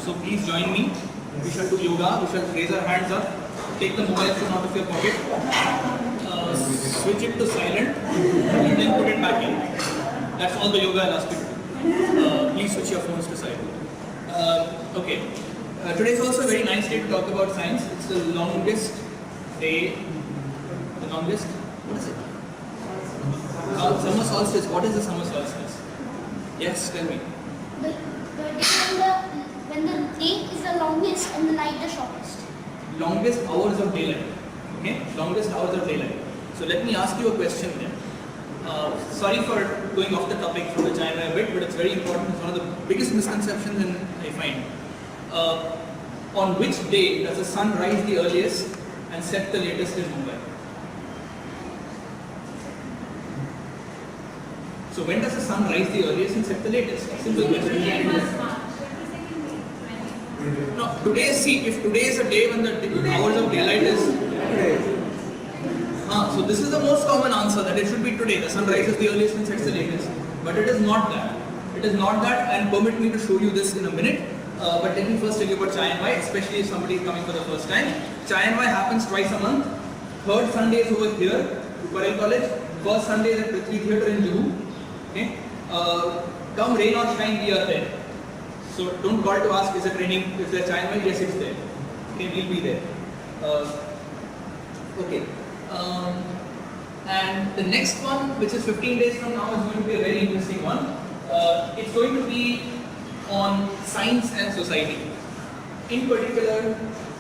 So please join me. We shall do yoga. We shall raise our hands up. Take the mobile phone out of your pocket. Switch it to silent and then put it back in. That's all the yoga I'll ask you to do. Please switch your phones to silent. Okay. Today is also a very nice day to talk about science. It's the longest day. The longest? What is it? Summer solstice. What is the summer solstice? Yes, tell me. The day when the day is the longest and the night the shortest. Longest hours of daylight. Okay? Longest hours of daylight. So let me ask you a question then. Sorry for going off the topic from the China a bit, but it's very important. It's one of the biggest misconceptions I find. On which day does the sun rise the earliest and set the latest in Mumbai? So when does the sun rise the earliest and set the latest? Simple question. No, today, see, if today is a day when the hours of daylight is so this is the most common answer, that it should be today. The sun rises the earliest and sets the latest. But it is not that. It is not that, and permit me to show you this in a minute. But let me first tell you about Chai and Wai, especially if somebody is coming for the first time. Chai and Wai happens twice a month. Third Sunday is over here, Parel College. First Sunday is at Prithvi Theatre in Juhu. Okay? Come rain or shine, we are there. So don't call to ask, is it raining? Is there Chai and Wai? Yes, it's there. Okay, we'll be there. Okay. And the next one, which is 15 days from now, is going to be a very interesting one. It's going to be on science and society. In particular,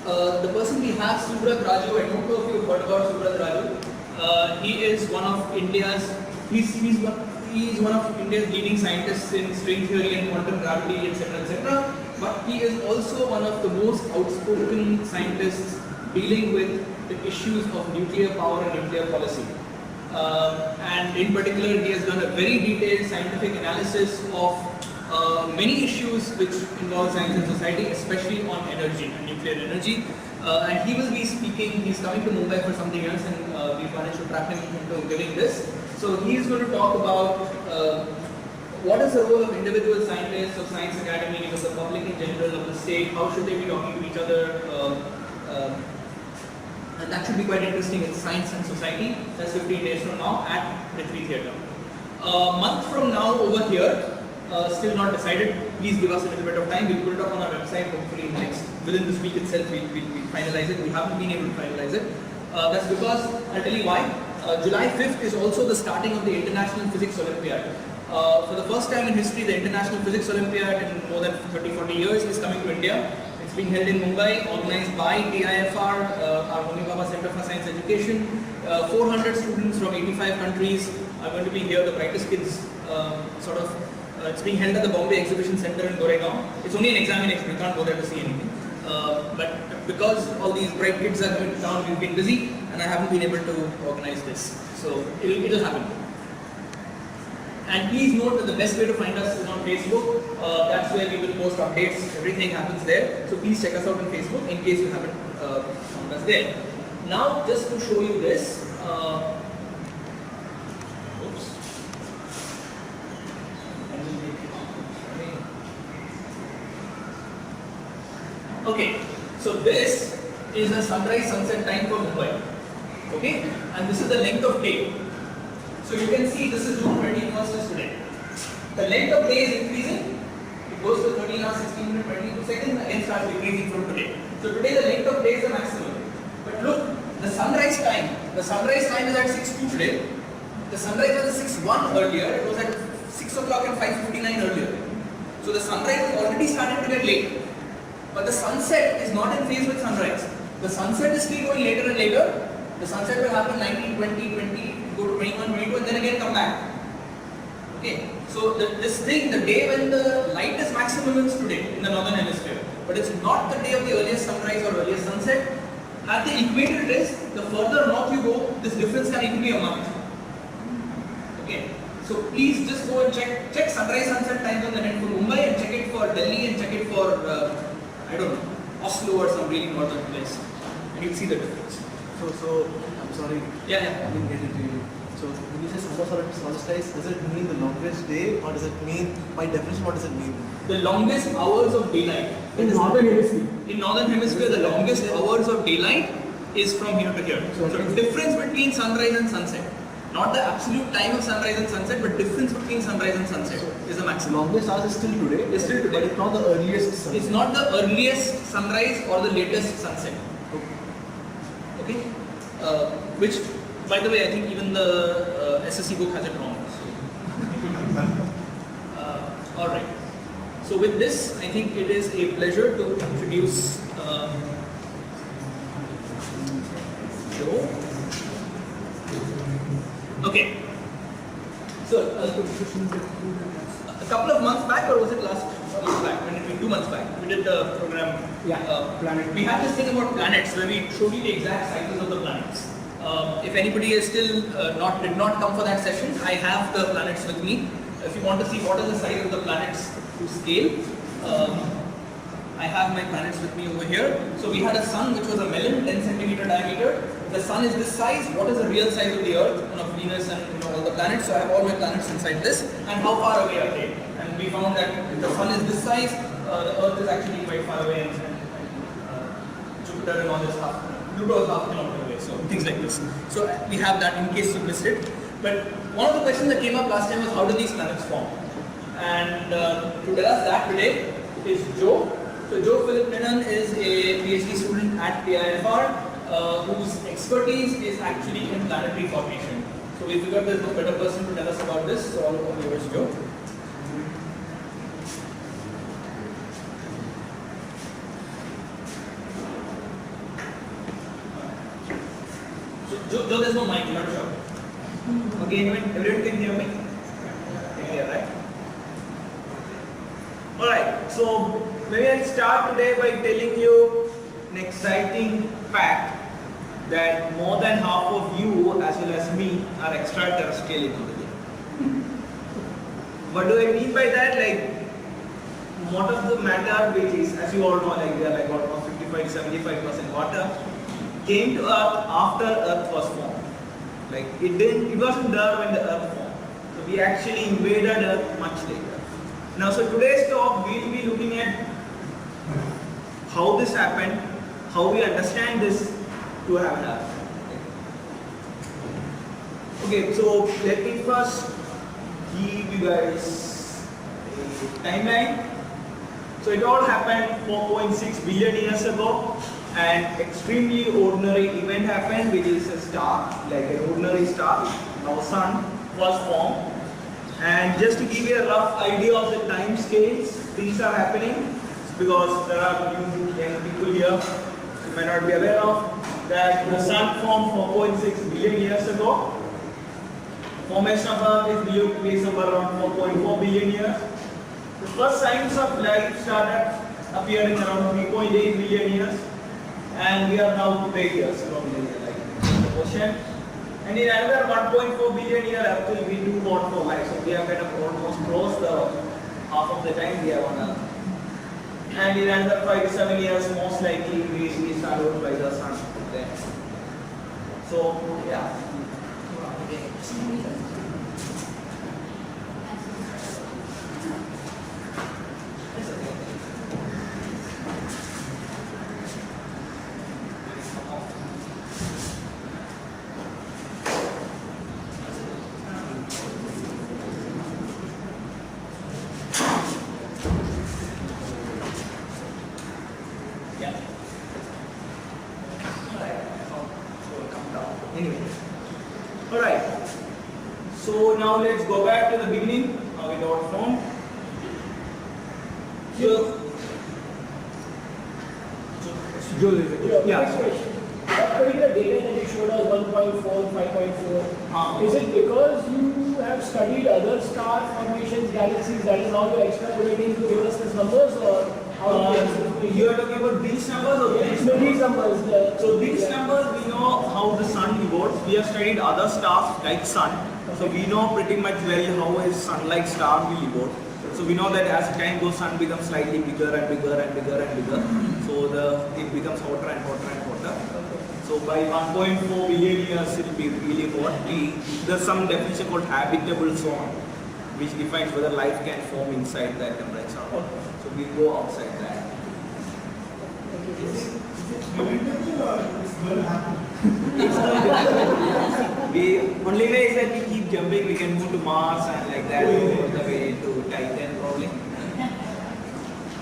the person we have, Subrat Raju. I don't know if you've heard about Subrat Raju. He is one of India's. He's one of India's leading scientists in string theory and quantum gravity, etc., etc. But he is also one of the most outspoken scientists dealing with the issues of nuclear power and nuclear policy. And in particular, he has done a very detailed scientific analysis of many issues which involve science and society, especially on energy and nuclear energy. And he will be speaking. He's coming to Mumbai for something else, and we managed to trap him into giving this. So he is going to talk about what is the role of individual scientists, of science academy, of the public in general, of the state. How should they be talking to each other? And that should be quite interesting. It's Science and Society. That's 15 days from now at Prithvi Theatre. A month from now over here, still not decided. Please give us a little bit of time. We'll put it up on our website hopefully within this week itself. We'll finalize it. We haven't been able to finalize it. That's because, I'll tell you why. July 5th is also the starting of the International Physics Olympiad. For the first time in history, the International Physics Olympiad in more than 30-40 years is coming to India. It's being held in Mumbai, organized by TIFR, our Homi Bhabha Center for Science Education. 400 students from 85 countries are going to be here, the brightest kids. It's being held at the Bombay Exhibition Center in Goregaon. It's only an examination, you can't go there to see anything. But because all these bright kids are going to town, we've been busy and I haven't been able to organize this. So it'll happen. And please note that the best way to find us is on Facebook. That's where we will post updates. Everything happens there. So please check us out on Facebook in case you haven't found us there. Now, just to show you this. Okay, so this is a sunrise sunset time for Mumbai. Okay, and this is the length of day. So you can see this is June 21st is today. The length of day is increasing. It goes to 13 hours, 16 minutes, 22 seconds, again starts decreasing from today. So today the length of day is the maximum. But look, the sunrise time is at 6:02 today. The sunrise was at 6:01 earlier. It was at 6 o'clock and 5:59 earlier. So the sunrise is already starting to get late. But the sunset is not in phase with sunrise. The sunset is still going later and later. The sunset will happen 19, 20, 20, go to 21, 22 and then again come back. Okay, so this thing, the day when the light is maximum is today in the northern hemisphere. But it's not the day of the earliest sunrise or earliest sunset. At the equator it is, the further north you go, this difference can even be a month. Okay, so please just go and check sunrise sunset times on the net for Mumbai and check it for Delhi and check it for I don't know, Oslo or some really northern place, and you'll see the difference. So I'm sorry. Yeah. I didn't get it to you. So when you say summer solstice, does it mean the longest day, or does it mean, by definition, what does it mean? The longest hours of daylight. In northern hemisphere. In northern hemisphere, the longest hours of daylight is from here to here. So difference between sunrise and sunset. Not the absolute time of sunrise and sunset, but difference between sunrise and sunset is the maximum. Longest hours is still today. Is still today. But it's not the earliest sunset. It's not the earliest sunrise or the latest sunset. Okay? Which, by the way, I think even the SSC book has it wrong. Alright. So with this, I think it is a pleasure to introduce Joe. Okay. So, a couple of months back, or was it last month back? When did we, 2 months back, we did the program. Planet. We had this thing about planets where we showed you the exact sizes of the planets. If anybody is still did not come for that session, I have the planets with me. If you want to see what is the size of the planets to scale, I have my planets with me over here. So we had a sun which was a melon, 10 centimeter diameter. The sun is this size. What is the real size of the Earth, Venus and all the planets? So I have all my planets inside this. And how far away are they? And we found that if the sun is this size, the Earth is actually quite far away, and Jupiter and all this stuff. Pluto is half kilometer away. So things like this. So we have that in case you missed it. But one of the questions that came up last time was how do these planets form? And to tell us that today is Joe. So Joe Philip Lennon is a PhD student at PIFR whose expertise is actually in planetary formation. So we figured there's no better person to tell us about this. So all over yours, Joe. So Joe, there's no mic, you're not sure. Okay, everyone can hear me? Can hear, right? Alright, so maybe I'll start today by telling you an exciting fact that more than half of you as well as me are extraterrestrial intelligent. What do I mean by that? Like, most of the matter which is, as you all know, like they are like almost 55-75% water, came to Earth after Earth was formed. Like it wasn't there when the Earth formed. So we actually invaded Earth much later. Now, so today's talk we'll be looking at how this happened, how we understand this to have an Earth. Okay, so let me first give you guys a timeline. So it all happened 4.6 billion years ago. An extremely ordinary event happened, which is a star, like an ordinary star. Our sun was formed. And just to give you a rough idea of the time scales, things are happening because there are new young people here you may not be aware of that the sun formed 4.6 billion years ago. Formation of Earth is believed to be somewhere around 4.4 billion years. The first signs of life started appearing around 3.8 billion years. And we are now 2 years from the ocean. And in another 1.4 billion years, Earth will be too hot for life. So we have kind of almost crossed the half of the time we have on Earth. And in another 5 to 7 years, most likely we will be swallowed by the sun. So yeah. Alright, so now let's go back to the beginning, how it got formed. Next question. That particular data that you showed us 1.4, 5.4, is it because you have studied other star formations, galaxies, that is how you're extrapolating to give us these numbers, or how You are talking about these numbers or these no, these numbers? So these numbers, we know how the sun evolves. We have studied other stars like sun. So we know pretty much well how a sun-like star will evolve. So we know that as time goes, sun becomes slightly bigger and bigger and bigger and bigger. So it becomes hotter and hotter and hotter. So by 1.4 billion years, it will be really hot. There's some definition called habitable zone, which defines whether life can form inside that temperature. So we go outside that. It's going to happen. We only way is that we keep jumping. We can move to Mars and like that all the way to Titan probably.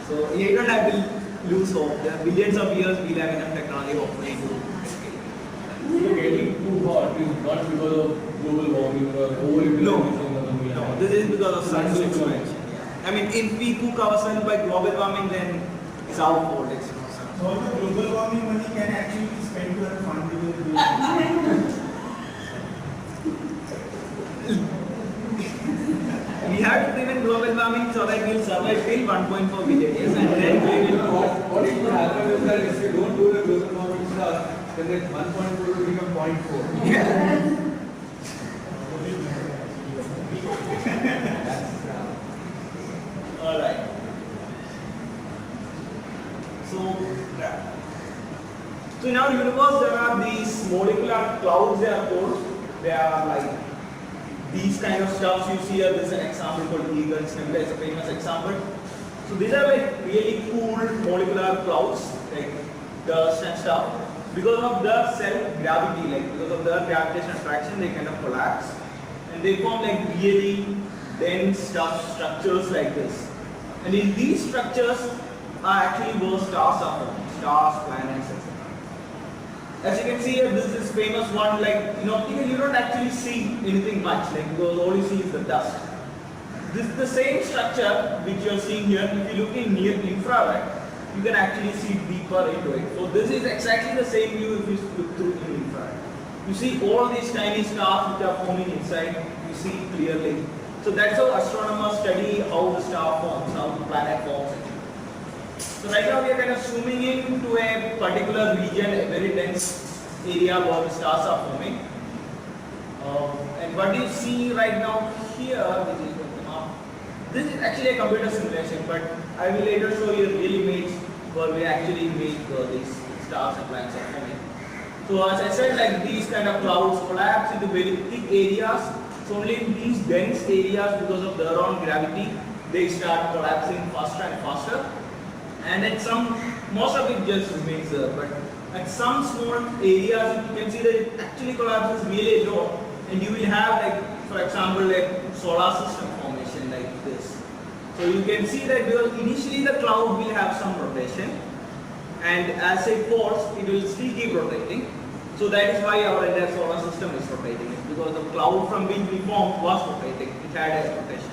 So you don't have to lose hope. There are billions of years we'll have enough technology hopefully to escape. So getting too hot is not because of global warming or overpopulation of the moon. No, this is because of sun's expansion. I mean, if we cook our sun by global warming, then it's our fault. It's not sun. So the global warming money can actually be spent to have fun with the We have to prevent global warming so that we'll survive till 1.4 billion years and then we will What will happen is that if you don't do the global warming stuff, then that 1.4 will become 0.4. Yeah. Alright. So in our universe there are these molecular clouds, they are called. They are like these kind of stuff you see here. This is an example called Eagle's Nebula, it's a famous example. So these are like really cool molecular clouds, like dust and stuff. Because of the self-gravity, like because of the gravitational attraction, they kind of collapse. And they form like really dense structures like this. And in these structures are actually where stars are formed, stars, planets, etc. As you can see here, this is famous one, like, you don't actually see anything much, like, because all you see is the dust. This is the same structure which you are seeing here. If you look in near infrared, you can actually see deeper into it. So this is exactly the same view if you look through in infrared. You see all these tiny stars which are forming inside, you see clearly. So that's how astronomers study how the star forms, how the planet forms. So right now we are kind of zooming into a particular region, a very dense area where the stars are forming. And what you see right now here, which is the map, this is actually a computer simulation, but I will later show you a real image where we actually make these stars and planets are forming. So as I said, like these kind of clouds collapse into very thick areas. So only in these dense areas, because of their own gravity, they start collapsing faster and faster. And at most of it just remains there. But at some small areas, you can see that it actually collapses really low. And you will have, like, for example, like solar system formation like this. So you can see that because initially the cloud will have some rotation. And as it falls, it will still keep rotating. So that is why our entire solar system is rotating. It's because the cloud from which we formed was rotating. It had a rotation.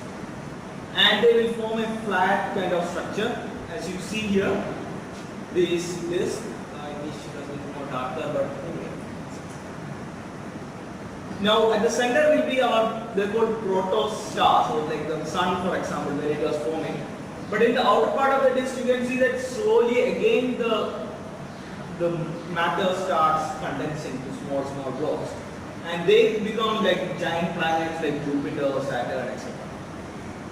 And they will form a flat kind of structure. As you see here, this I wish it was a little more darker, but anyway. Now at the center will be they're called protostars, or like the sun, for example, where it was forming. But in the outer part of the disk, you can see that slowly again the matter starts condensing to small blocks, and they become like giant planets like Jupiter, Saturn, etc.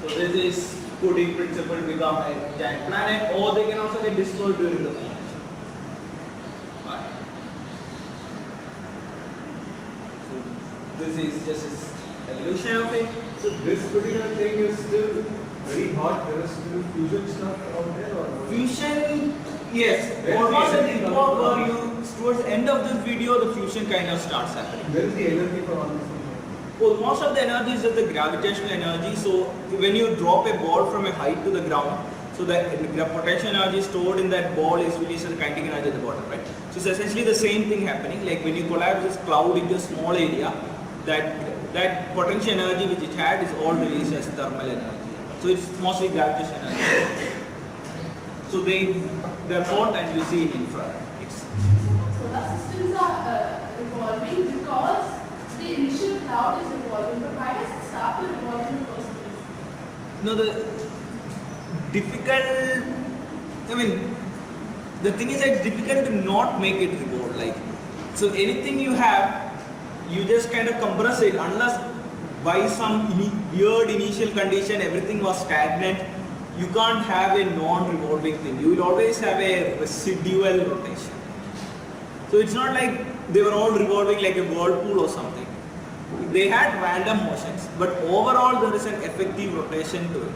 So this is could in principle become a giant planet, or they can also get destroyed during the formation. So this is just an evolution of it. So this particular thing is still very hot. There is still fusion stuff out there, or Fusion, yes. Where is Almost the at the energy epoch coming where towards the end of this video, the fusion kind of starts happening. where is the energy for all this? Well, most of the energy is just the gravitational energy. So when you drop a ball from a height to the ground, so the potential energy stored in that ball is released as a kinetic energy at the bottom, right? So it's essentially the same thing happening. Like when you collapse this cloud into a small area, that potential energy which it had is all released as thermal energy. So it's mostly gravitational energy. So they're formed and you see in infrared. Solar systems are evolving because the initial cloud is evolving, but why does it start to evolve in the first place? No, the thing is that it's difficult to not make it revolve. Like, so anything you have, you just kind of compress it unless by some weird initial condition everything was stagnant. You can't have a non-revolving thing. You will always have a residual rotation. So it's not like they were all revolving like a whirlpool or something. They had random motions, but overall there is an effective rotation to it.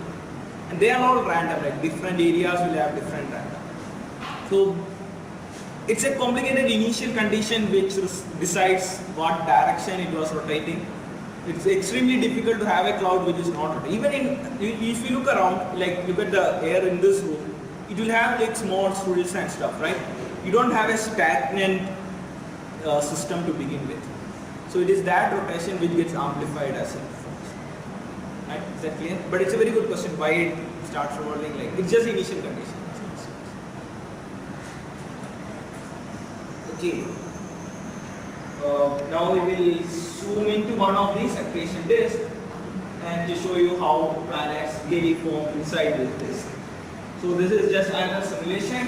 And they are all random, like different areas will have different random. So it's a complicated initial condition which decides what direction it was rotating. It's extremely difficult to have a cloud which is not rotating. Even if you look around, like look at the air in this room, it will have like small swirls and stuff, right? You don't have a stagnant system to begin with. So it is that rotation which gets amplified as it forms. Right? Is that clear? But it's a very good question. Why it starts revolving like it's just initial condition. Okay. Now we will zoom into one of these accretion disks and to show you how planets really form inside this disk. So this is just another simulation.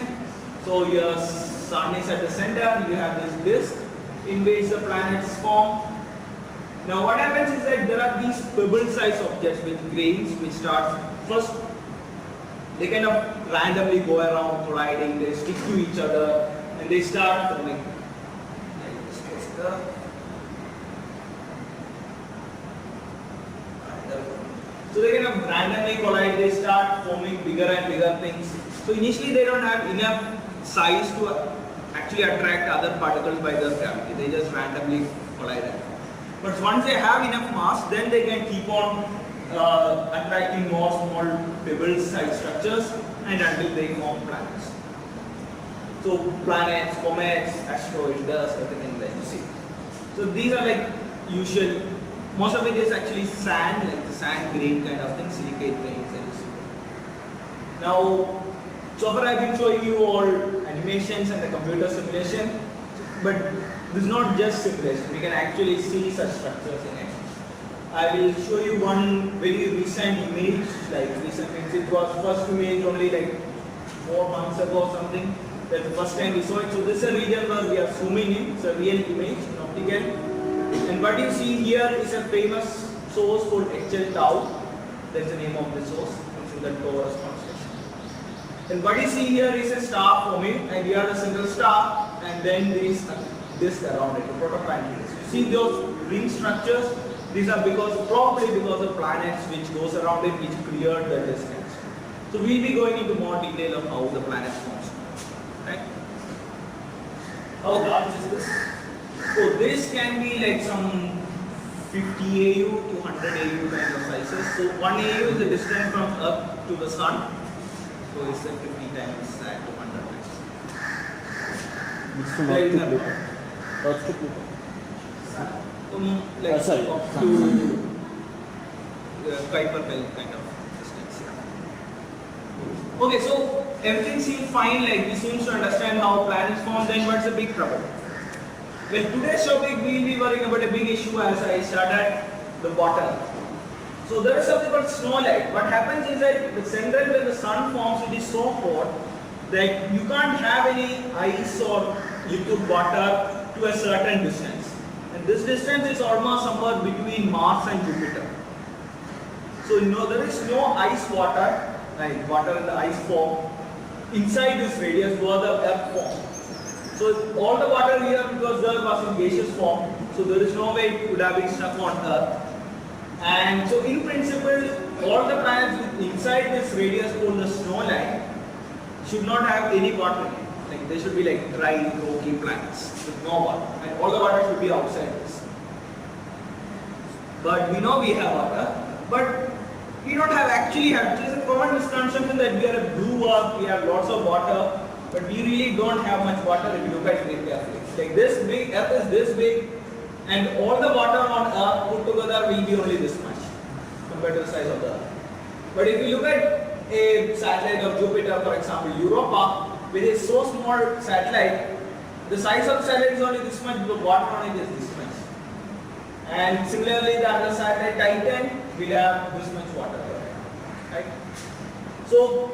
So your sun is at the center, you have this disk in which the planets form. Now what happens is that there are these pebble-sized objects with grains which start first, they kind of randomly go around colliding, they stick to each other and they start forming. Like this cluster. So they kind of randomly collide, they start forming bigger and bigger things. So initially they don't have enough size to actually attract other particles by their gravity. They just randomly collide. But once they have enough mass, then they can keep on attracting more small pebble-sized structures and until they form planets. So planets, comets, asteroids, dust, everything that you see. So these are like usual. Most of it is actually sand, like the sand grain kind of thing, silicate grains that you see. Now, so far I've been showing you all animations and the computer simulation, but this is not just simulation. We can actually see such structures in it. I will show you one very recent image, like recent means it was first image only like 4 months ago or something. That's the first time we saw it. So this is a region where we are zooming in. It's a real image in optical. And what you see here is a famous source called HL Tau. That's the name of the source. It's in the Taurus constellation. And what you see here is a star forming, and here a single star, and then there is a disk around it, a protoplanetary disk. You see those ring structures? These are probably because of planets which goes around it, which cleared the disk. So we'll be going into more detail of how the planets forms. Right? How large is this? So this can be like some 50 AU to 100 AU kind of sizes. So 1 AU is the distance from Earth to the Sun. So it's a 50 times that to 100 times. It's from There is Earth to a- Pluto. Earth to Pluto. Like Sorry. up to Kuiper belt kind of distance. Yeah. Okay, so everything seems fine. Like we seem to understand how planets form. Then what's the big trouble? Well, today's topic we will be worrying about a big issue as I started, the water. So there is something called snow light. What happens is that the center where the sun forms, it is so hot that you can't have any ice or liquid water to a certain distance. And this distance is almost somewhere between Mars and Jupiter. So there is no ice water, like water in the ice form, inside this radius where the Earth forms. So all the water here, because there was in gaseous form, so there is no way it could have been stuck on Earth. And so in principle, all the planets inside this radius called the snow line should not have any water in it. Like they should be like dry, rocky planets with no water. And all the water should be outside this. But we know we have water, but we don't actually have. There is a common misconception that we are a blue earth, we have lots of water, but we really don't have much water if you look at it carefully. Like this big, Earth is this big, and all the water on Earth put together will be only this much compared to the size of the Earth. But if you look at a satellite of Jupiter, for example, Europa, with a so small satellite, the size of the satellite is only this much, the water on it is this much. And similarly, the other satellite, Titan, will have this much water. Right? So,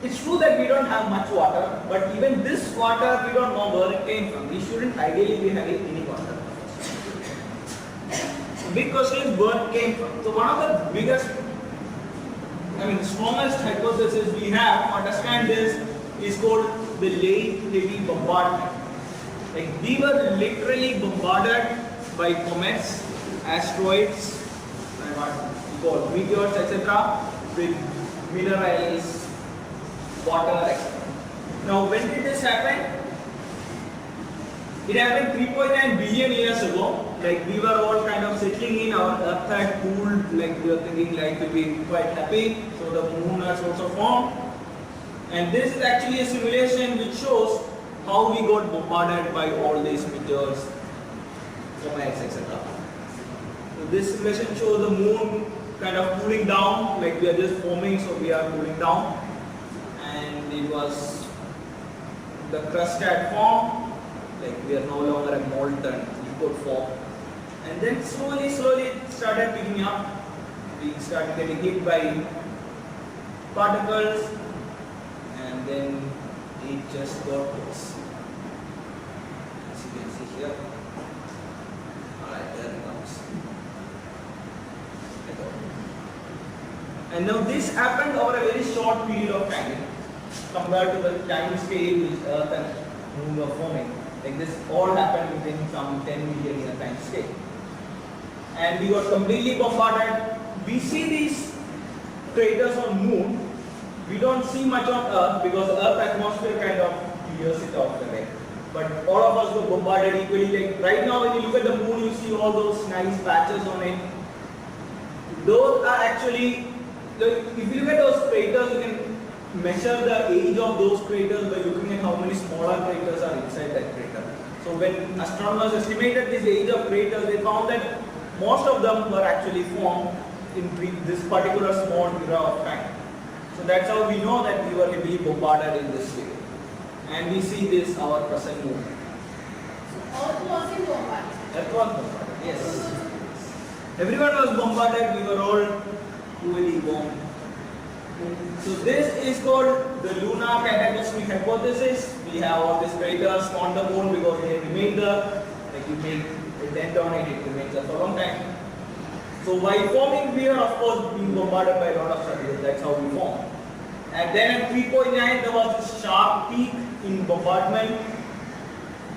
it's true that we don't have much water, but even this water, we don't know where it came from. We shouldn't ideally be having any water. The big question is where it came from. So, one of the biggest, the strongest hypothesis we have to understand this is called the late heavy bombardment. Like we were literally bombarded by comets, asteroids, and what we call meteors, etc., with minerals, water, etc. Now, when did this happen? It happened 3.9 billion years ago. Like we were all kind of settling in, our Earth had cooled, like we were thinking life will be quite happy, so the moon has also formed. And this is actually a simulation which shows how we got bombarded by all these meteors, comets, etc. So this simulation shows the moon kind of cooling down, like we are just forming, so we are cooling down. And it was, the crust had formed, like we are no longer a molten liquid form. And then slowly it started picking up. We started getting hit by particles, and then it just got worse. As you can see here. Alright, there it comes. And now this happened over a very short period of time compared to the time scale which Earth and Moon were forming. Like this all happened within some 10 million year time scale. And we got completely bombarded. We see these craters on Moon. We don't see much on Earth because the Earth atmosphere kind of clears it off the way. But all of us were bombarded equally. Like right now when you look at the Moon, you see all those nice patches on it. Those are actually, like, if you look at those craters, you can measure the age of those craters by looking at how many smaller craters are inside that crater. So when astronomers estimated this age of craters, they found that most of them were actually formed in this particular small era of time. So that's how we know that we were heavily bombarded in this way. And we see this, our present moon. Earth was in bombarded. Earth was bombarded, yes. Everyone was bombarded, we were all cruelly warmed. So this is called the lunar cataclysmic hypothesis. We have all these craters on the moon because they remain there. Like you make a dent on it, it remains there for a long time. So while forming, we are of course being bombarded by a lot of structures. That's how we form. And then at 3.9 there was this sharp peak in bombardment.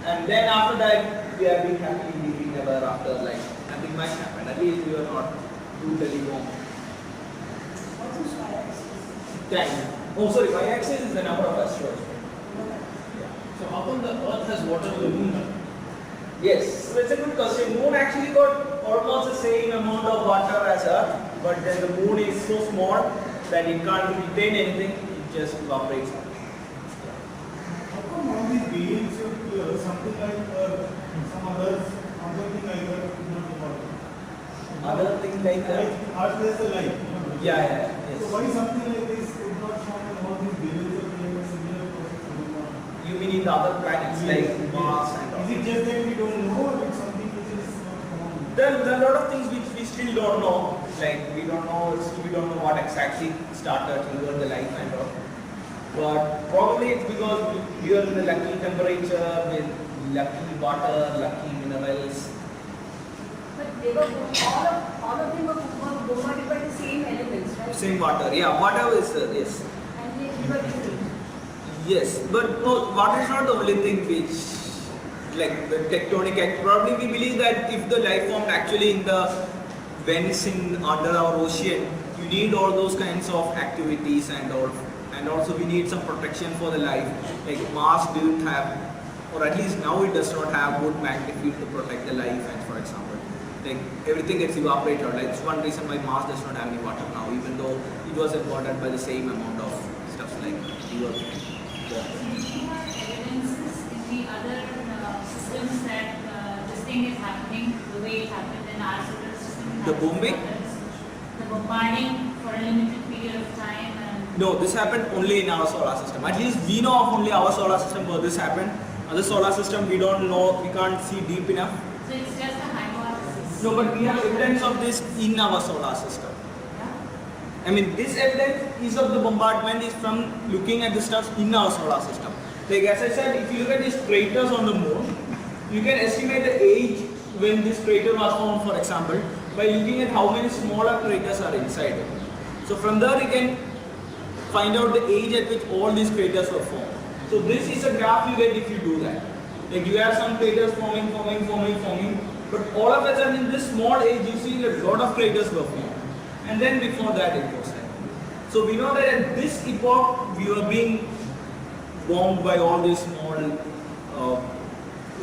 And then after that we have been happily living ever after, like nothing much happened. At least we were not brutally warm. Time. Oh sorry, y-axis is the number of asteroids. So how come the Earth has water and the Moon doesn't? Yes, so it's a good question. Moon actually got almost the same amount of water as Earth, but then the moon is so small that it can't retain anything, it just evaporates. How come all these billions of years, something like some other thing like that is not important? Other things like that? Like Earth has a life. Yeah, So yes. why something like this could not form in all these billions of years similar process going on? You mean in the other planets like Mars and all? Is it just that we don't know or it's something which is not common? There are a lot of things which we still don't know. Like we don't know what exactly started, triggered the life and all. But probably it's because we are in a lucky temperature with lucky water, lucky minerals. But they were all of them were bombarded by the same elements, right? Same water, yeah, water is yes. And they were different. Yes, but no, water is not the only thing which, like the tectonic act. Probably we believe that if the life formed actually in the vents in under our ocean, you need all those kinds of activities and all, and also we need some protection for the life. Like Mars didn't have, or at least now it does not have good magnetic field to protect the life. And for example, like everything gets evaporated. Like it's one reason why Mars does not have any water now, even though it was imported by the same amount of stuff like the Earth. Do you have evidences in the other systems that this thing is happening the way it happened in our solar system? The bombing? The bombarding for a limited period of time. And No, this happened only in our solar system. At least we know of only our solar system where this happened. Other solar system we don't know, we can't see deep enough. so it's just a hypothesis. No, but we have evidence of this in our solar system. Yeah? I mean, this evidence is of the bombardment is from looking at the stuff in our solar system. Like as I said, if you look at these craters on the moon, you can estimate the age when this crater was formed, for example, by looking at how many smaller craters are inside it. So from there you can find out the age at which all these craters were formed. So this is a graph you get if you do that. Like you have some craters forming, but all of a sudden in this small age you see a lot of craters were formed. And then before that it goes like. So we know that at this epoch we were being bombed by all these small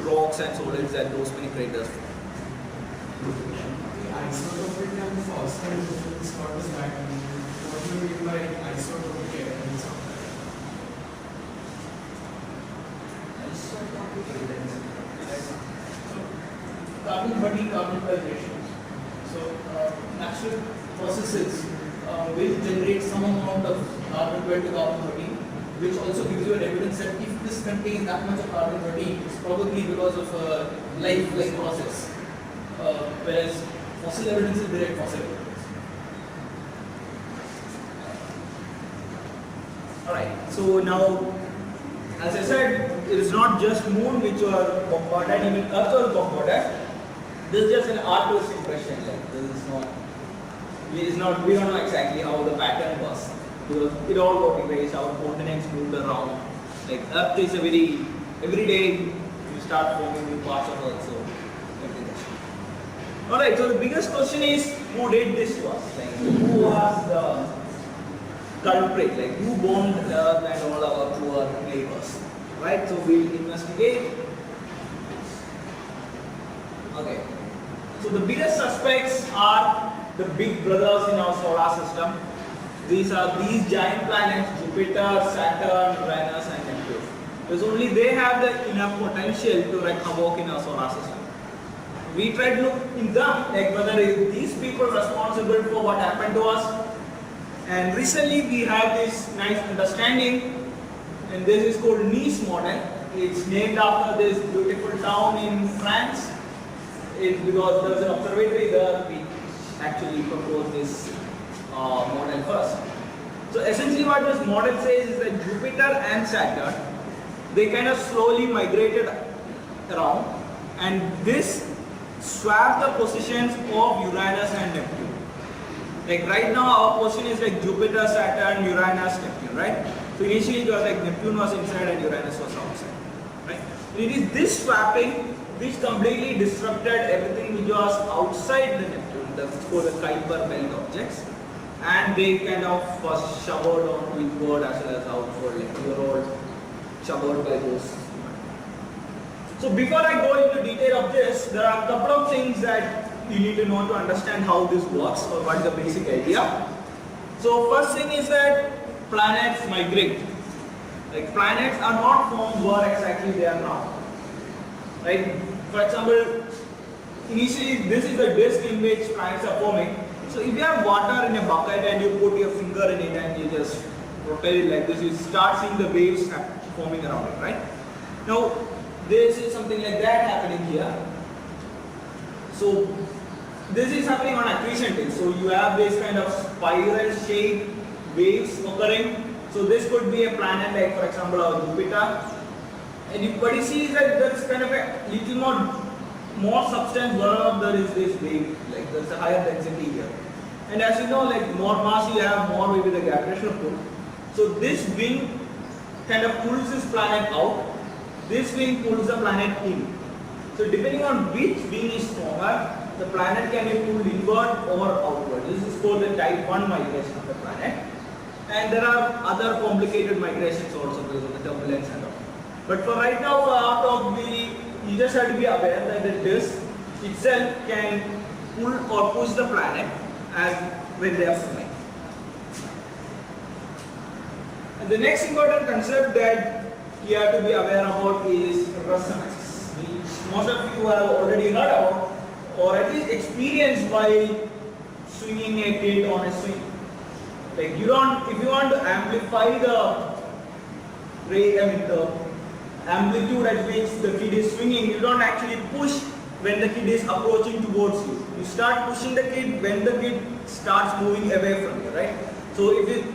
rocks and solids that those many craters form. Isotopic and Faustian difference, what does that mean? What do you mean by isotopic evidence of that? Carbon-13 carbon-12 ratios. So natural processes will generate some amount of carbon-12 to carbon-13, which also gives you an evidence that if this contains that much of carbon-13, it's probably because of a life-like process. Whereas fossil evidence is direct fossil evidence. Alright, so now, as I said, it is not just moon which were bombarded, even Earth was bombarded. This is just an artist's impression. Like this is not. We don't know exactly how the pattern was because it all got erased. Our continents moved around. Like Earth is a very every day you start forming new parts of Earth. So everything. All right. So the biggest question is who did this to us? Like who was the culprit? Like who bombed Earth and all our poor neighbors? Right. So we'll investigate. Okay. So the biggest suspects are the big brothers in our solar system. These are these giant planets: Jupiter, Saturn, Uranus, and Neptune. Because only they have the enough potential to wreak havoc in our solar system. We try to look in them, like whether these people responsible for what happened to us. And recently we have this nice understanding, and this is called Nice model. It's named after this beautiful town in France. It's because there's an observatory there, we actually proposed this model first. So essentially what this model says is that Jupiter and Saturn, they kind of slowly migrated around, and this swapped the positions of Uranus and Neptune. Like right now our position is like Jupiter, Saturn, Uranus, Neptune, right? So initially it was like Neptune was inside and Uranus was outside, right? It is this swapping which completely disrupted everything which was outside the Neptune, that's called the Kuiper belt objects, and they kind of was showered on inward as well as outward, like they were all showered by those. So before I go into detail of this, there are a couple of things that you need to know to understand how this works or what is the basic idea. So first thing is that planets migrate. Like planets are not formed where exactly they are now. Right? For example, initially this is the disk in which planets are forming. So if you have water in a bucket and you put your finger in it and you just propel it like this, you start seeing the waves forming around it, right? Now, this is something like that happening here. So this is happening on accretion tail. So you have this kind of spiral shaped waves occurring. So this could be a planet like, for example, our Jupiter. And what you see is that there's kind of a little more substance wherever there is this wave, like there's a higher density here. And as you know, like more mass you have, more maybe the gravitational pull. So this wing kind of pulls this planet out, this wing pulls the planet in. So depending on which wing is stronger, the planet can be pulled inward or outward. This is called the type 1 migration of the planet. And there are other complicated migrations also because of the turbulence and all. But for right now, for our talk, you just have to be aware that the disk itself can pull or push the planet as when they are forming. And the next important concept that you have to be aware about is resonance, which most of you have already heard about or at least experienced while swinging a kid on a swing. Like if you want to amplify the amplitude at which the kid is swinging, you don't actually push when the kid is approaching towards you. You start pushing the kid when the kid starts moving away from you, right? So if you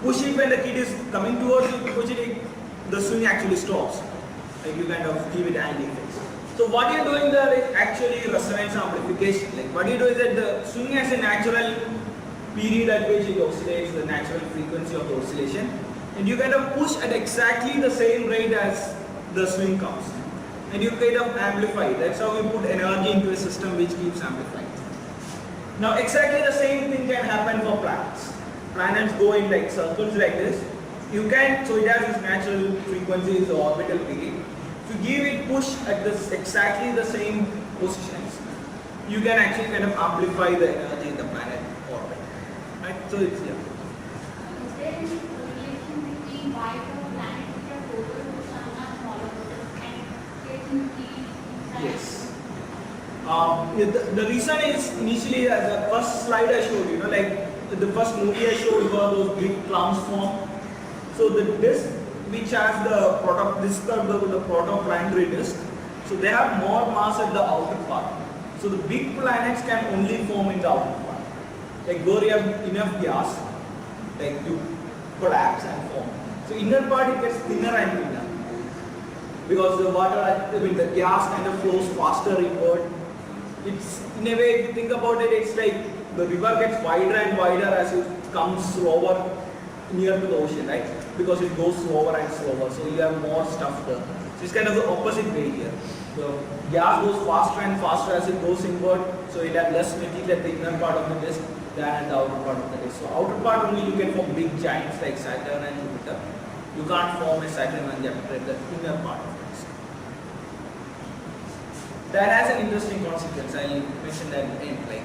push it when the kid is coming towards you, push it, the swing actually stops. Like you kind of keep it anti-fixed. So what you're doing there is actually resonance amplification. Like what you do is that the swing has a natural period at which it oscillates, the natural frequency of the oscillation. And you kind of push at exactly the same rate as the swing comes. And you kind of amplify. That's how we put energy into a system which keeps amplifying. Now exactly the same thing can happen for planets. Planets go in like circles like this. So it has this natural frequency, the orbital period. to give it push at this exactly the same positions, you can actually kind of amplify the energy in the planet orbit. Right? So it's yeah. Is there any correlation between why the planets which are closer to the sun are smaller and getting the Yes. The reason is initially the first slide I showed you, like the first movie I showed were those big clouds form. So the disk which has the this is the protoplanetary disk. So they have more mass at the outer part. So the big planets can only form in the outer part. Like where you have enough gas, like to collapse and form. So inner part it gets thinner and thinner. Because the water, the gas kind of flows faster inward. It's in a way, if you think about it, it's like the river gets wider and wider as it comes slower near to the ocean, right? Because it goes slower and slower, so you have more stuff there. So it's kind of the opposite way here. The gas goes faster and faster as it goes inward, so it has less material at the inner part of the disk than at the outer part of the disk. So outer part only you can form big giants like Saturn and Jupiter. You can't form a Saturn and Jupiter at the inner part of the disk. That has an interesting consequence. I mentioned that at the end, like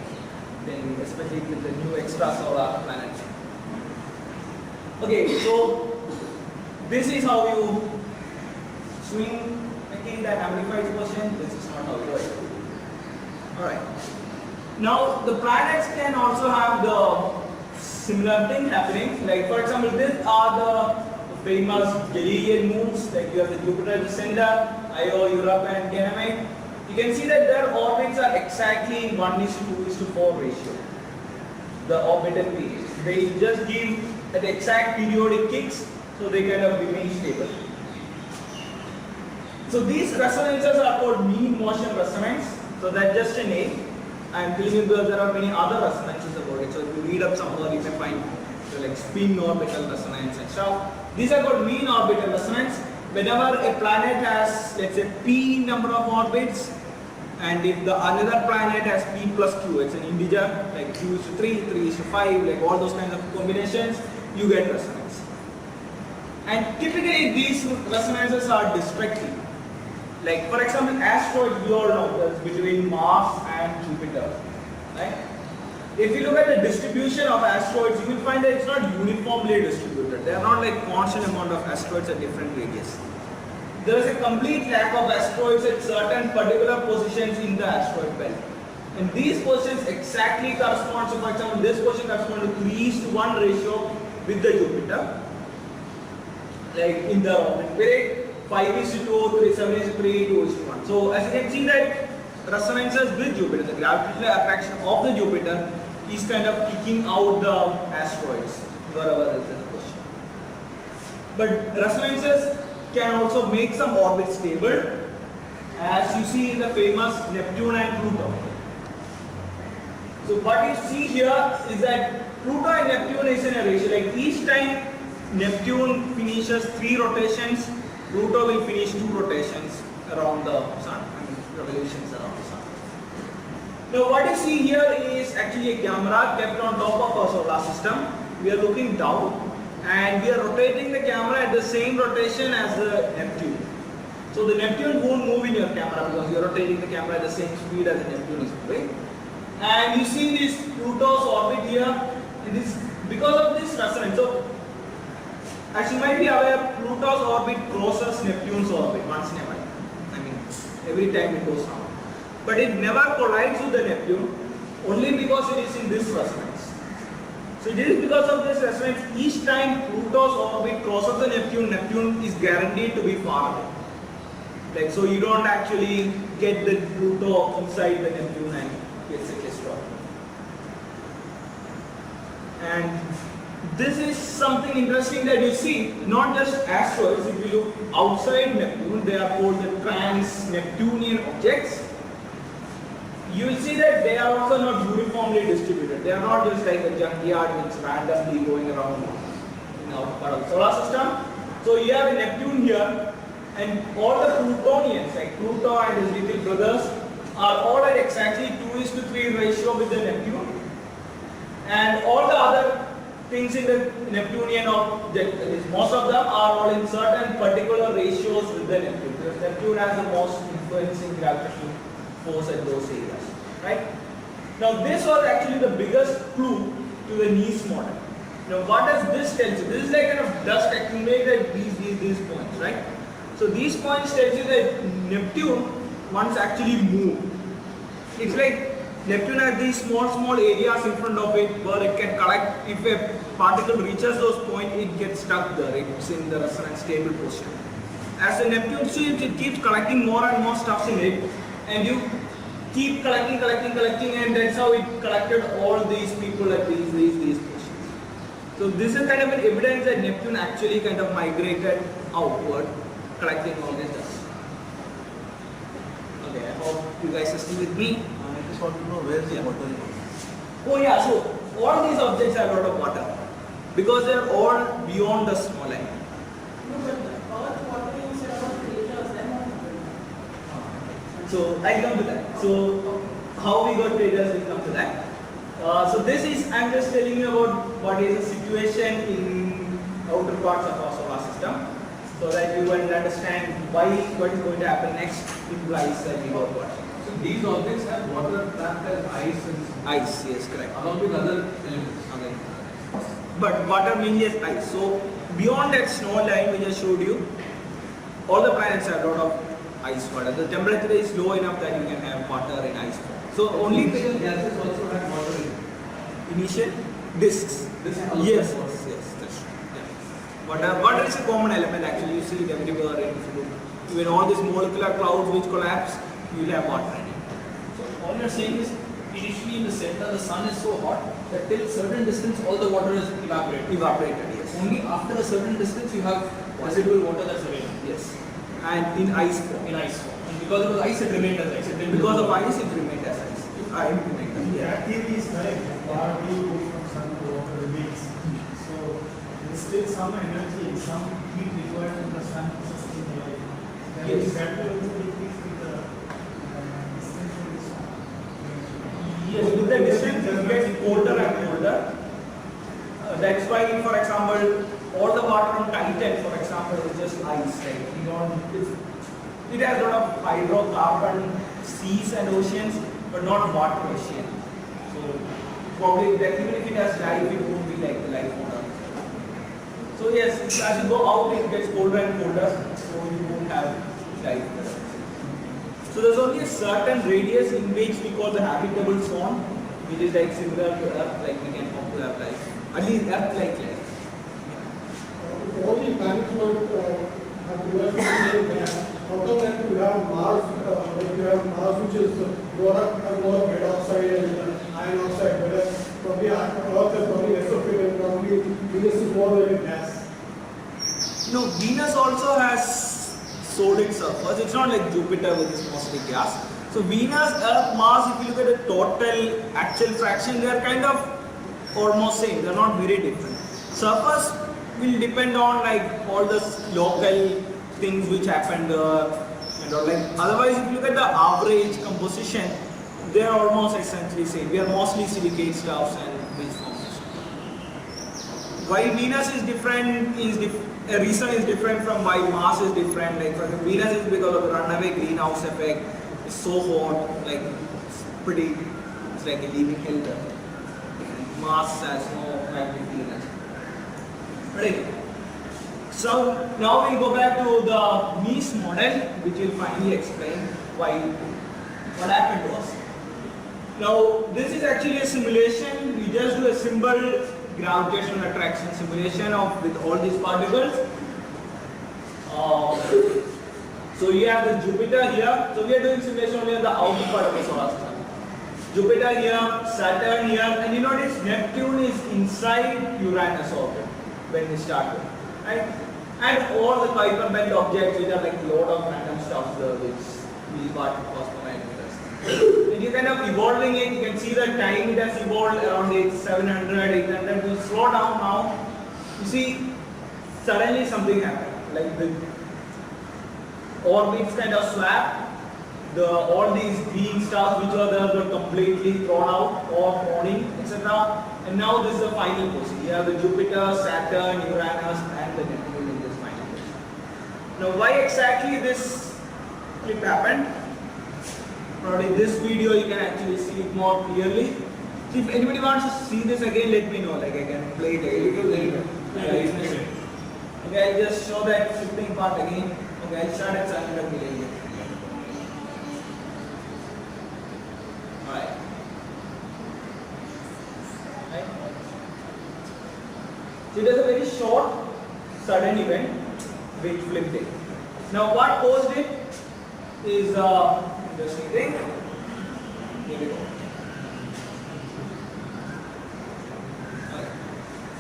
then especially with the new extrasolar planets. Okay, so this is how you swing again that amplified question. This is not how you do it. Alright. Now the planets can also have the similar thing happening. Like for example, these are the famous Galilean moons. Like you have the Jupiter at the center, Io, Europa, and Ganymede. You can see that their orbits are exactly in 1:2:4 ratio. The orbital periods. They just give at exact periodic kicks, so they kind of remain stable. So these resonances are called mean motion resonance. So that's just a name. I am telling you because there are many other resonances about it. So if you read up somewhere, you can find like spin orbital resonance and stuff. These are called mean orbital resonance. Whenever a planet has, let's say, p number of orbits, and if the another planet has p plus q, it's an integer, like q is to 3, 3 is to 5, like all those kinds of combinations, you get resonance. And typically these resonances are destructive. Like for example, asteroids, you all know that's between Mars and Jupiter, right? If you look at the distribution of asteroids, you will find that it's not uniformly distributed. There are not like constant amount of asteroids at different radius. There is a complete lack of asteroids at certain particular positions in the asteroid belt. And these positions exactly correspond, so for example, this position corresponds to 3:1 ratio with the Jupiter. Like in the orbit period, 5:2, 7:3, 2:1. So as you can see that resonances with Jupiter, the gravitational attraction of the Jupiter is kind of kicking out the asteroids wherever there is a position. But resonances can also make some orbits stable, as you see in the famous Neptune and Pluto. So what you see here is that Pluto and Neptune is in a ratio, like each time Neptune finishes 3 rotations, Pluto will finish 2 rotations around the Sun, revolutions around the Sun. Now what you see here is actually a camera kept on top of our solar system. We are looking down and we are rotating the camera at the same rotation as the Neptune. So the Neptune won't move in your camera because you are rotating the camera at the same speed as the Neptune is moving. And you see this Pluto's orbit here, it is because of this resonance. So as you might be aware, Pluto's orbit crosses Neptune's orbit once in a while. I mean, every time it goes round. But it never collides with the Neptune, only because it is in this resonance. So it is because of this resonance, each time Pluto's orbit crosses the Neptune, Neptune is guaranteed to be far away. Like, so you don't actually get the Pluto inside the Neptune and gets a destroyed. And this is something interesting that you see, not just asteroids. If you look outside Neptune, they are called the trans-Neptunian objects. You will see that they are also not uniformly distributed. They are not just like a junkyard which is randomly going around in our part of the solar system. So you have a Neptune here, and all the Plutonians, like Pluto and his little brothers, are all at exactly 2:3 ratio with the Neptune. And all the other things in the Neptunian object, most of them are all in certain particular ratios with the Neptune. Because Neptune has the most influencing gravitational force at those areas, right? Now this was actually the biggest clue to the Nice model. Now what does this tell you? This is like kind of dust accumulated at these points, right? So these points tell you that Neptune once actually moved. It's like Neptune has these small areas in front of it where it can collect. If a particle reaches those points, it gets stuck there. It's in the resonance stable position. As the Neptune swims, it keeps collecting more and more stuff in it, and you keep collecting, and that's how it collected all these people at these positions. So this is kind of an evidence that Neptune actually kind of migrated outward, collecting all this dust. Okay, I hope you guys are still with me. I just want to know where the water is. Oh yeah, so all these objects have a lot of water because they are all beyond the snow line. No, but the Earth water you said about craters, then what? So I'll come to that. So how we got craters, we'll come to that. So this is, I'm just telling you about what is the situation in outer parts of our solar system, so that you will understand why what is going to happen next implies that we got water. So these objects have water trapped as ice and Ice, yes, correct. along with other elements. Okay. But water means yes, ice. So beyond that snow line which I showed you, all the planets have a lot of ice water. The temperature is low enough that you can have water in ice form. So only Initial gases also have water in it. initial disks. This also Yes, has water. yes, that's true. Yeah. Water is a common element actually. You see it everywhere in food. Even all these molecular clouds which collapse, you will have water in it. So all you're saying is initially in the center the sun is so hot that till certain distance all the water is evaporated. Evaporated, yes. Only after a certain distance you have residual water that's available. Yes. And in ice form. In ice form. And because it was ice it remained as ice. It didn't Because of dissolve. ice it remained as ice. I remained as ice. That theory is correct. What we go from sun to water remains. So there is still some energy, some heat required from the sun to sustain the life. That Yes. is that will also decrease with the distance from the sun. Yes, with the distance it gets colder and colder. That's why, for example, all the water on Titan, for example, is just ice. Right? It has a lot of hydrocarbon seas and oceans, but not water ocean. So probably that even if it has life, it won't be like the life on Earth. So yes, as you go out, it gets colder and colder, so you won't have life. So there's only a certain radius in which we call the habitable zone, which is like similar to Earth, like we can hope to have life. At least Earth-like life. All the planets were have developed gas. Out of that, you have Mars, like you have Mars, which is more of hydroxide and iron oxide, whereas probably Earth has probably less of it, and probably Venus is more like a gas. No, Venus also has solid surface. It's not like Jupiter, which is mostly gas. So Venus, Earth, Mars, if you look at the total actual fraction, they are kind of almost same. They are not very different. Surface will depend on like all the local things which happen there and all. Like otherwise, if you look at the average composition, they are almost essentially same. We are mostly silicate stuffs and ridge formation. Why Venus is different is a reason is different from why Mars is different. Like for example, Venus is because of the runaway greenhouse effect. It's so hot, like it's like a living hell there. Mars has no magnetic energy. Right. So now we'll go back to the Nice model, which will finally explain what happened to us. Now this is actually a simulation. We just do a simple gravitational attraction simulation with all these particles. So you have the Jupiter here. So we are doing simulation only on the outer part of the solar system. Jupiter here, Saturn here, and you notice Neptune is inside Uranus orbit when we started, right? And all the Kuiper belt objects which are like a lot of random stuff there, which we got cosmomagnetism. And you kind of evolving it, you can see the time it has evolved around 700, 800. You slow down now, you see suddenly something happened, like the orbits kind of swap, all these green stars which are there were completely thrown out or thrown in, etc. And now this is the final position. You have the Jupiter, Saturn, Uranus, and the Neptune in this final position. Now, why exactly this flip happened? Probably in this video you can actually see it more clearly. So if anybody wants to see this again, let me know. Like I can play it again. Okay, I'll just show that flipping part again. Okay, I'll start at 700 million. Alright. So it is a very short, sudden event which flipped it. Now what caused it is interesting thing. Here we go.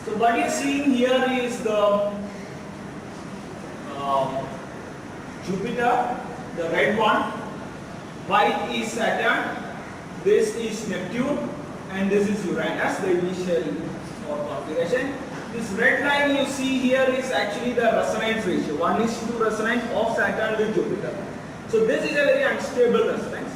So what you're seeing here is the Jupiter, the red one. White is Saturn. This is Neptune, and this is Uranus, the initial configuration. This red line you see here is actually the resonance ratio, 1:2 resonance of Saturn with Jupiter. So this is a very unstable resonance.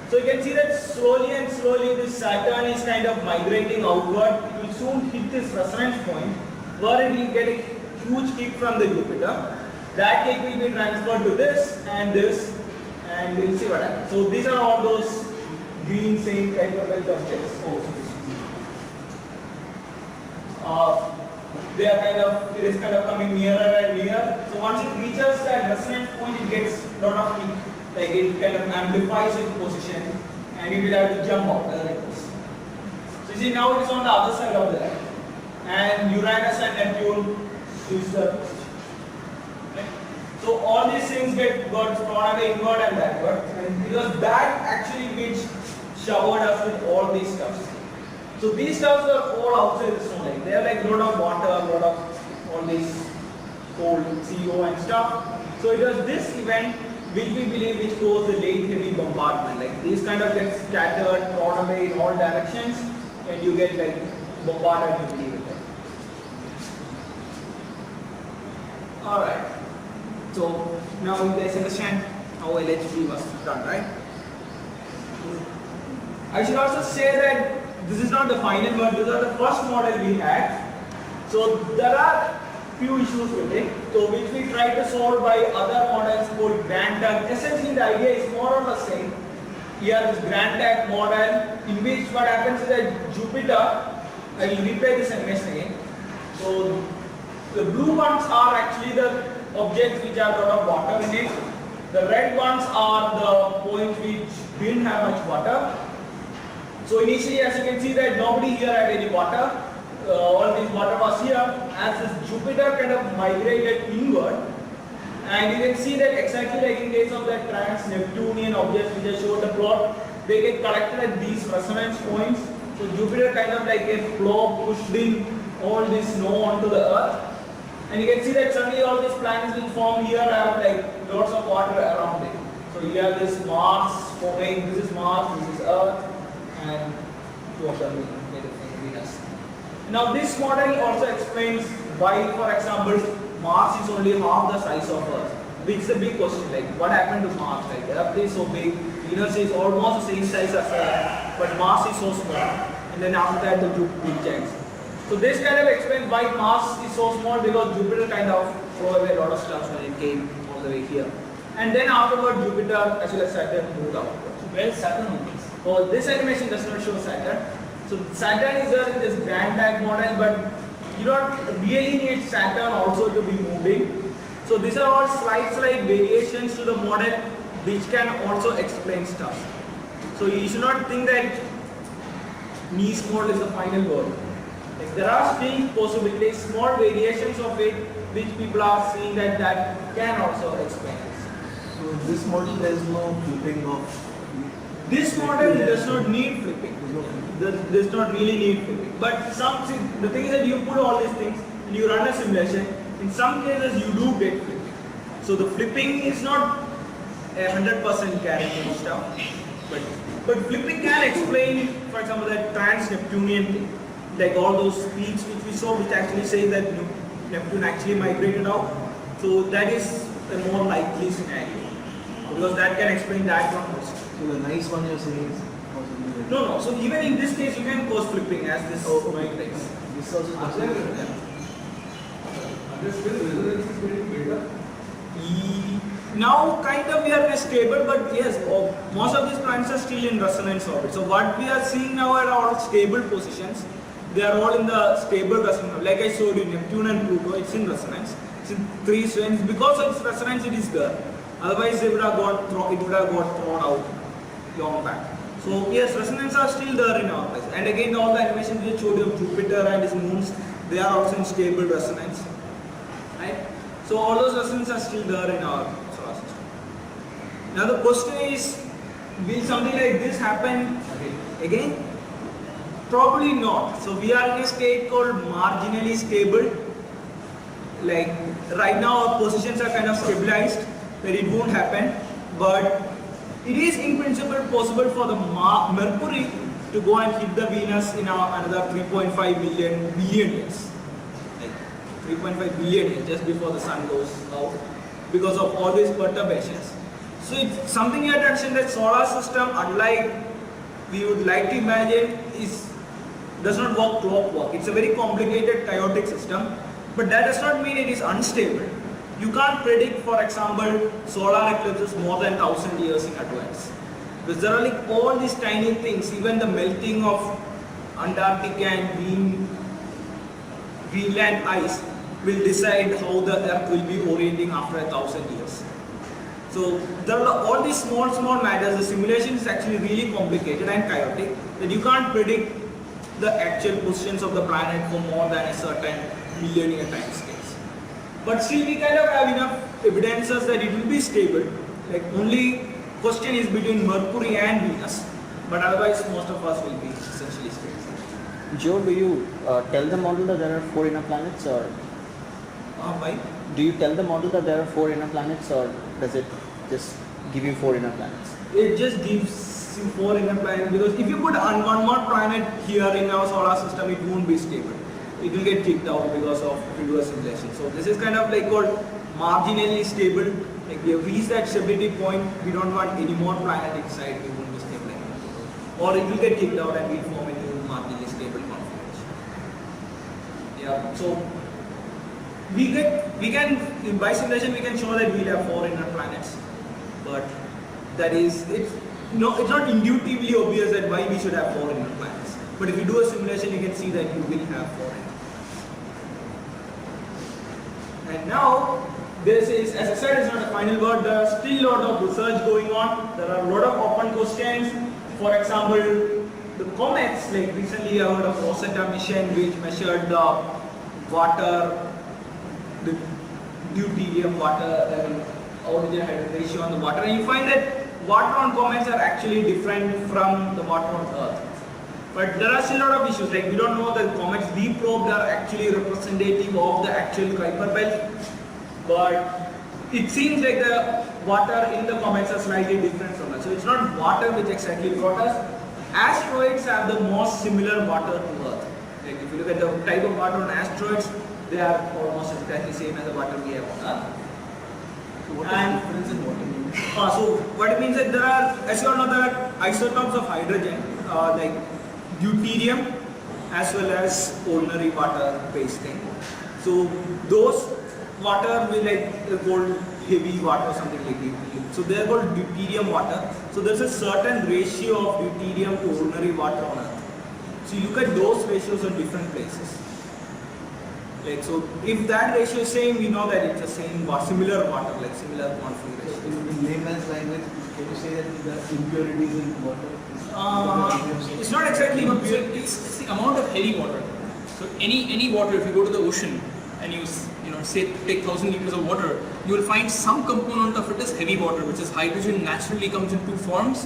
So you can see that slowly and slowly this Saturn is kind of migrating outward. It will soon hit this resonance point where it will get a huge kick from the Jupiter. That kick will be transferred to this, and we'll see what happens. So these are all those green same kind of objects. They are it is kind of coming nearer and nearer. So once it reaches that resonance point, it gets a lot of kick. Like it kind of amplifies its position, and it will have to jump out like this. So you see now it is on the other side of the line, and Uranus and Neptune is the position. Okay? So all these things got thrown away inward and backward, and it was that actually which showered us with all these stuffs. So these stuffs are all outside the stone line. They are like a lot of water, a lot of all this cold CO and stuff. So it was this event which we believe which caused the late heavy bombardment. Like these kind of get scattered, thrown away in all directions, and you get like bombarded heavily with them. Alright. So now you guys understand how LHC was done, right? I should also say that this is not the final one, these are the first model we had. So there are few issues with it, so which we try to solve by other models called Grand Tag. Essentially the idea is more or less same. Here this Grand Tag model, in which what happens is that Jupiter, I will replay this animation again. So the blue ones are actually the objects which have a lot of water in it. The red ones are the points which didn't have much water. So initially, as you can see that nobody here had any water. All this water was here. As this Jupiter kind of migrated inward, and you can see that exactly like in case of that trans-Neptunian objects which I showed the plot, they get collected at these resonance points. So Jupiter kind of like a flow pushed in all this snow onto the Earth. And you can see that suddenly all these planets which form here have like lots of water around it. So you have this Mars forming, this is Mars, this is Earth, and two of them made it from Venus. Now this model also explains why, for example, Mars is only half the size of Earth. Which is a big question, like what happened to Mars? Like Earth is so big, Venus is almost the same size as Earth, but Mars is so small. And then after that the two big giants. So this kind of explains why Mars is so small, because Jupiter kind of threw away a lot of stuff when it came all the way here. And then afterward Jupiter as well as Saturn moved out. So where is Saturn on this? Oh, this animation does not show Saturn. So Saturn is there in this Grand Tag model, but you don't really need Saturn also to be moving. So these are all slight variations to the model which can also explain stuff. So you should not think that Nice model is the final word. Like there are still possibilities, small variations of it which people are seeing that can also explain this. So this model there is no flipping of. This model does not need flipping. Does not really need flipping. But the thing is that you put all these things and you run a simulation. In some cases you do get flipping. So the flipping is not a 100% guaranteed stuff. But flipping can explain, for example, that trans-Neptunian thing. Like all those peaks which we saw, which actually say that Neptune actually migrated out. So that is a more likely scenario. because that can explain that one also. So the nice one you're saying is possibly like No. So even in this case, you can course flipping as this mic takes. this also is possible. Under still resonance is getting better. Now kind of we are stable, but yes, most of these planets are still in resonance orbit. So what we are seeing now are all stable positions. They are all in the stable resonance. Like I showed you, Neptune and Pluto, it's in resonance. It's in 3 strings. Because of its resonance, it is there. Otherwise, it would have got thrown out long back. So yes, resonance are still there in our place. And again, all the animations we showed you of Jupiter and its moons, they are also in stable resonance. Right? So all those resonances are still there in our solar system. Now the question is, will something like this happen again? Probably not. So we are in a state called marginally stable. Like right now our positions are kind of stabilized, where it won't happen. But it is in principle possible for the Mercury to go and hit the Venus in another 3.5 billion years. 3.5 billion years just before the sun goes out because of all these perturbations. So it's something you have to understand that solar system, unlike we would like to imagine, does not work clockwork. It's a very complicated chaotic system, but that does not mean it is unstable. You can't predict, for example, solar eclipses more than 1,000 years in advance. Because there are like all these tiny things, even the melting of Antarctica and Greenland ice will decide how the Earth will be orienting after 1,000 years. So there are all these small matters. The simulation is actually really complicated and chaotic that you can't predict the actual positions of the planet for more than a certain million-year time scales. But still we kind of have enough evidences that it will be stable. Like only question is between Mercury and Venus, but otherwise most of us will be essentially stable. Joe, do you tell the model that there are 4 inner planets, or Why? do you tell the model that there are 4 inner planets, or does it just give you 4 inner planets? It just gives you 4 inner planets, because if you put one more planet here in our solar system, it won't be stable. It will get kicked out because of reverse inflation. So this is kind of like called marginally stable. Like we have reached that stability point, we don't want any more planet inside, we won't be stable anymore. Or it will get kicked out and we'll form a new marginally stable configuration. Yeah, so we can, by simulation we can show that we'll have 4 inner planets. But that is, it's not intuitively obvious that why we should have 4 inner planets. But if you do a simulation, you can see that you will have 4 inner. And now, this is, as I said, it's not a final word. There are still a lot of research going on. There are a lot of open questions. For example, the comets, like recently I heard of Rosetta mission which measured the water, the deuterium water, oxygen hydrogen ratio on the water, and you find that water on comets are actually different from the water on Earth. But there are still a lot of issues, like we don't know that comets we probed are actually representative of the actual Kuiper belt, but it seems like the water in the comets are slightly different from us. So it's not water which exactly brought us. Asteroids have the most similar water to Earth. Like if you look at the type of water on asteroids, they are almost exactly the same as the water we have on Earth. What is the difference in water? So what it means is that there are, as you all know, there are isotopes of hydrogen, like deuterium as well as ordinary water based thing. So those water will like called heavy water or something like that. So they are called deuterium water. So there's a certain ratio of deuterium to ordinary water on Earth. So you look at those ratios in different places. Like so, if that ratio is same, we know that it's the same similar water, like similar configuration. In layman's language, can you say that there are impurities in water? It's not exactly impure. It's the amount of heavy water. So any water, if you go to the ocean and you say take 1,000 liters of water, you will find some component of it is heavy water, which is hydrogen naturally comes in 2 forms,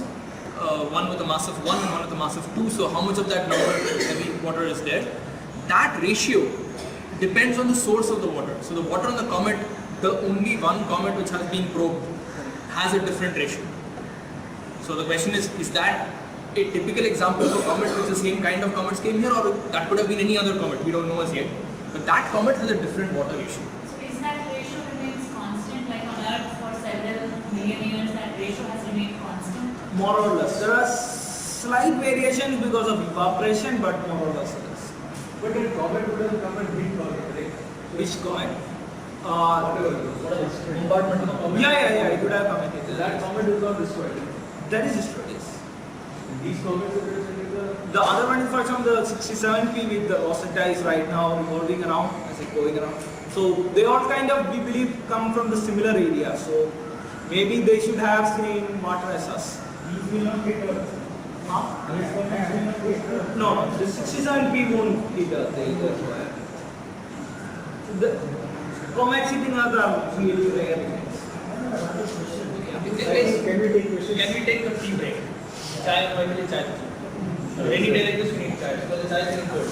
one with a mass of 1 and one with a mass of 2. So how much of that number heavy water is there? That ratio depends on the source of the water. So the water on the comet, the only one comet which has been probed, has a different ratio. So the question is that a typical example of a comet which the same kind of comets came here, or that could have been any other comet, we don't know as yet. But that comet has a different water ratio. So is that ratio remains constant, like on Earth for several million years, that ratio has remained constant? More or less. There are slight variations because of evaporation, but more or less it is. But the comet would have come and hit comet, right? Which comet? Whatever. Bombardment of the comet. Yeah, it would have come. That comet is not destroyed. That is destroyed, yes. These comets are representing The other one is, for example, the 67P with the Rosetta is right now revolving around, as it going around. So they all kind of, we believe, come from the similar area. So maybe they should have same water as us. These will not hit Earth. Huh? These comets will not hit Earth. No, the 67P won't hit Earth. The comets hitting Earth are really rare events. Can we take questions? Can we take a tea break? Chai, why will you chai? Any day like this, we need chai because the chai is getting cold.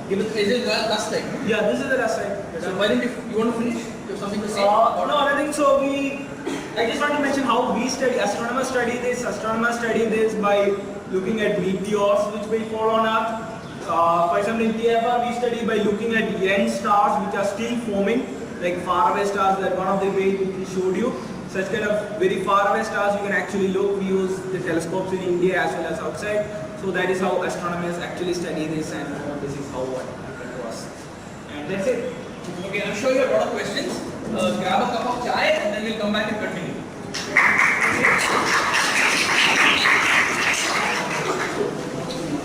Give it. Is it the last slide? No? Yeah, this is the last slide. So why don't you want to finish? You have something to say? No, I think so. I just want to mention how we study. Astronomers study this. Astronomers study this by looking at meteors which will fall on Earth. For example, in TFR, we study by looking at young stars which are still forming, like faraway stars. That one of the ways we showed you. Such kind of very far away stars you can actually look. We use the telescopes in India as well as outside. So that is how astronomers actually study this, and this is how what happened to us. And that's it. Okay, I'm sure you have a lot of questions. Grab a cup of chai and then we'll come back and continue.